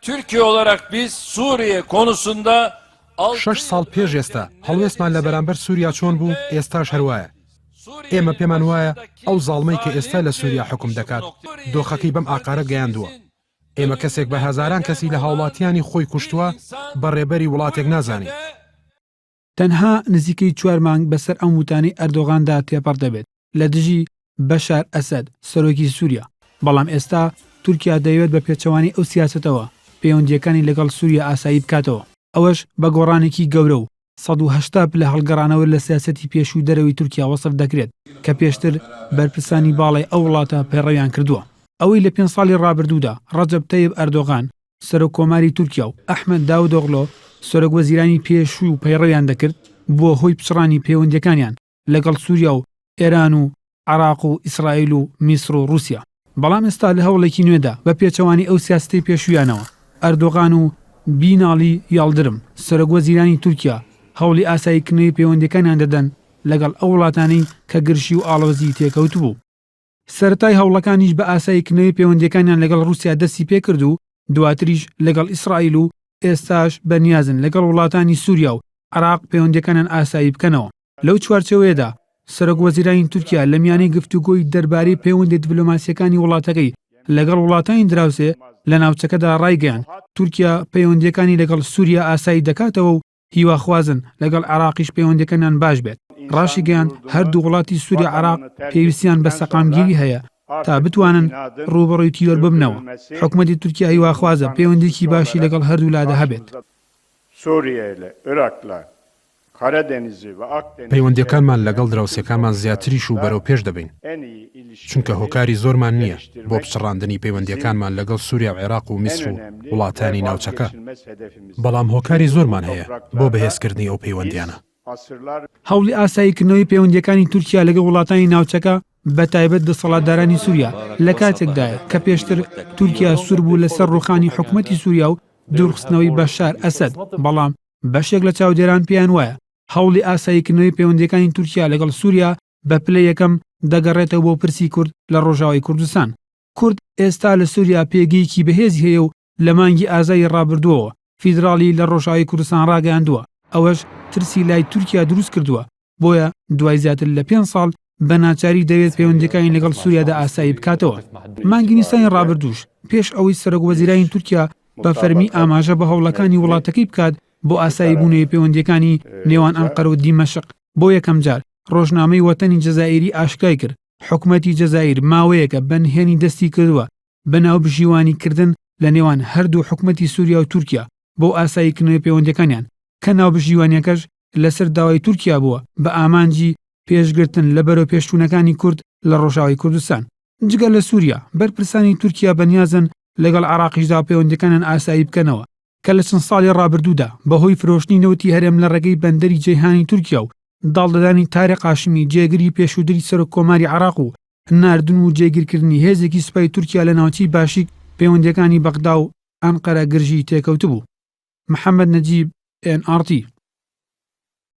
Türkiye olarak biz Suriye konusunda 6 ساڵ پێش ئێستا هەڵوێستمان لە بەرامبەر سووریا چۆن بوو ئێستاش هەروایە. ئێمە پێمان وایە ئەو زاڵمەی کە ئێستا لە سووریا حکوم دەکات دۆخەکەی بەم ئاقارە گەیاندووە. ئێمە کەسێک بە هەزاران کەسی لە هاوڵاتیانی خۆی کوشتووە بەڕێبەری وڵاتێک نازانێت. تەنها نزیکەی 4 مانگ بەسەر ئەم وتانی ئەردۆغاندا تێپەڕ دەبێت لە دژی بەشار ئەسەد سەرۆکی سووریا. بەڵام ئێستا تورکیا دەیەوێت بە پێچەوانی ئەو سیاسەتەوە پەیوەندیەکانی لەگەڵ سووریا ئاسایی بکاتەوە. ئەوەش بە گۆڕانێکی گەورە و 180 لە هەڵگەڕانەوە لە سیاسەتی پێشوو دەرەوەی تورکیا وەسف دەکرێت کە پێشتر بەرپرسانی باڵی ئەو وڵاتە پەیڕەویان کردووە. ئەوەی لە 5 ساڵی ڕابردوودا ڕەجەب تەیب ئەردۆغان سەرۆکۆماری تورکیا و ئەحمەد داودۆغلۆ سەرۆک وەزیرانی پێشوو و پەیڕەویان دەکرد بووە هۆی پچڕانی پەیوەندیەکانیان لەگەڵ سووریا و ئێران و عراق و ئیسرائیل و میسر و رووسیا. بەڵام ئێستا لە هەوڵێکی نوێدا بە پێچەوانی ئەو سیاسەتی پێشوویانەوە ئەردۆغان و بیناڵی یاڵدرم سەرۆک وەزیرانی تورکیا هەوڵی ئاساییکردنەوەی پەیوەندیەکانیان دەدەن لەگەڵ ئەو وڵاتانەی کە گرشی و ئاڵۆزی تێکەوت بوو. سەرەتای هەوڵەکانیش بە ئاساییکردنەوەی پەیوەندیەکانیان لەگەڵ رووسیا دەستی پێکرد و دواتریش لەگەڵ ئیسرائیل و ئێستاش بەنیازن لەگەڵ وڵاتانی سووریا و عراق پەیوەندیەکانیان ئاسایی بکەنەوە. لەو چوارچەوەیەدا سەرۆک وەزیرانی تورکیا لە میانەی گفتوگۆی دەربارەی پەیوەندی دیپلۆماسیەکانی وڵاتەکەی لەگەڵ وڵاتانی دراوسێ لە ناوچەکەدا ڕایگەیاند تورکیا پەیوەندیەکانی لەگەڵ سووریا ئاسایی دەکاتەوە و هیواخوازن لەگەڵ عراقیش پەیوەندیەکانیان باش بێت. ڕاشی گەیاند هەردوو وڵاتی سووریا عراق پێویستیان بە سەقامگیری هەیە تا بتوانن ڕوبەڕووی تیۆر ببنەوە. حکومەتی تورکیا هیواخوازە پەیوەندیی باشی لەگەڵ هەردوو لادە هەبێت. پەیوەندیەکانمان لەگەڵ دراوسەکانمان زیاتریش و بەرەو پێش دەبین چونکە هۆکاری زۆرمان نییە بۆ پچڕاندنی پەیوەندیەکانمان لەگەڵ سووریا و عێراق و میسر و وڵاتانی ناوچەکە. بەڵام هۆکاری زۆرمان هەیە بۆ بەهێزکردنی ئەو پەیوەندیانە. هەوڵی ئاساییکردنەوەی پەیوەندیەکانی تورکیا لەگەڵ وڵاتانی ناوچەکە بە تایبەت دەسەڵاتدارانی سووریا لە کاتێکدایە کە پێشتر تورکیا سوور بوو لەسەر ڕوخانی حکومەتی سووریا و دوورخستنەوەی بەشار ئەسەد. بەڵام بەشێک لە چاودێران پێیان وایە هەوڵی ئاساییکردنەوەی پەیوەندیەکانی تورکیا لەگەڵ سووریا بە پلە یەکەم دەگەڕێتەوە بۆ پرسی کورد لە ڕۆژاوای کوردستان. کورد ئێستا لە سووریا پێگەیەکی بەهێزی هەیە و لە مانگی ئازایی ڕابردووەوە فیدراڵی لە ڕۆژاوی کوردستان ڕاگەیاندووە. ئەوەش ترسی لای تورکیا دروست کردووە بۆیە دوای زیاتر لە 5 ساڵ بە ناچاری دەوێت پەیوەندیەکانی لەگەڵ سووریادا ئاسایی بکاتەوە. مانگی نیسانی ڕابردووش پێش ئەوەی سەرۆک وەزیرانی تورکیا بە فەرمی ئاماژە بە هەوڵەکانی وڵاتەکەی بکات بۆ ئاسایی بوونەوەی پەیوەندیەکانی نێوان ئەنقەرە و دیمەشق. بۆ یەکەم جار ڕۆژنامەی وەتەنی جەزائیری ئاشکای کرد حکومەتی جەزائیر ماوەیەکە بەنهێنی دەستی کردووە بەناو بژیوانیکردن لە نێوان هەردوو حکومەتی سووریا و تورکیا بۆ ئاساییکردنەوەی پەیوەندیەکانیان کە ناو بژیوانیەکەش لەسەر داوای تورکیا بووە بە ئامانجی پێشگرتن لە بەرەو پێشچوونەکانی کورد لە ڕۆژاوی کوردستان. جگە لە سووریا بەرپرسانی تورکیا بەنیازن لەگەڵ عراقیشدا پەیوەندیەکانیان ئاسایی بکەنەوە کە لە چەند ساڵی ڕابردوودا بەهۆی فرۆشتنی نەوتی هەرێم لە ڕێگەی بەندەری جەیهانی تورکیا و داڵدەدانی تارێق هاشمی جێگیری پێشوودری سەرۆک کۆماری عراق و ناردن و جێگیرکردنی هێزێکی سوپای تورکیا لە ناوچەی باشیک پەیوەندیەکانی بەغدا و ئەنقەرە گرژی تێکەوت بوو. محەممەد نەجیب NRT